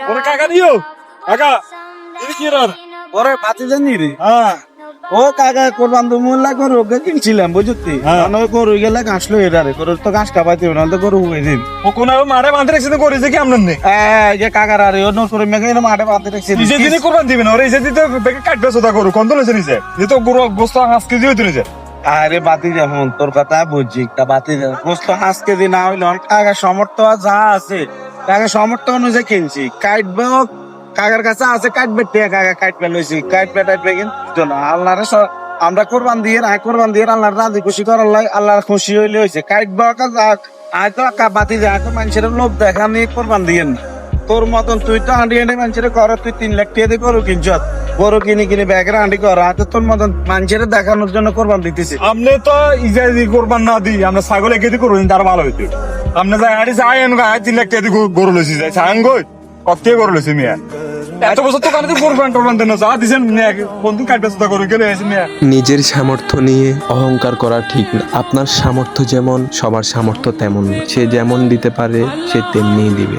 ওরে কাকা দিও কাকা এই কি রে ওরে বাতি জানি রে হ্যাঁ ও কাকা কোরবান তো মোল্লা করে ওকে কিনছিলাম বুঝতি গরু গেলে ঘাস লো এটারে গরু তো ঘাস খাবাইতে হবে নাহলে তো গরু হয়ে যাবে ও কোন মারে বাঁধে রেখেছে করেছে কি আপনার নেই এই যে কাকার আর ও নসরে মেঘে মাঠে বাঁধতে রেখেছে নিজে দিনই কোরবান দিবেন ওরে এসে দিতে বেকে কাটবে সোদা করু কোন দলেছে নিছে যে তো গরু গোস্ত 5 কেজি হইতে নিছে আরে বাতি যেমন তোর কথা বুঝছি একটা বাতি গোস্ত আজকে দিন না হইলে কাকার সমর্থ যা আছে কাকার সমর্থ অনুযায়ী কিনছি কাটবে কাকার কাছে আছে কাটবে কাকা কাটবে লইছি কাটবে কিন্তু না আল্লাহরে আমরা কোরবান দিয়ে আল্লাহর রাজি খুশি করার লাগে আল্লাহর খুশি হইলে হয়েছে কাটবে হয়তো বাতি যায় হয়তো মানুষের লোভ দেখানি কোরবান দিয়ে না তোর মতন তুই তো হাঁড়ি হাঁড়ি মানুষের ঘর তুই 3 লাখ টাকা দিয়ে গরু কিনছ গরু কিনে ব্যাগের হাঁড়ি কর হয়তো তোর মতন মানুষের দেখানোর জন্য কোরবান দিতেছি আপনি তো ইজাজি কোরবান না দিই আমরা ছাগলে কেটে করবেন তার ভালো হইতো আপনি যাই হাঁড়ি যাই এনগা 3 লাখ টাকা দিয়ে গরু লইছি যাই ছাং গই কত গরু লইছি মিয়া এত বছর তো কানে কোরবান দেন না যা দিছেন বন্ধু কাটবে সোদা করু গেলে এসে মিয়া নিজের সামর্থ্য নিয়ে অহংকার করা ঠিক না। আপনার সামর্থ্য যেমন সবার সামর্থ্য তেমন না। সে যেমন দিতে পারে সে তেমনিই দিবে।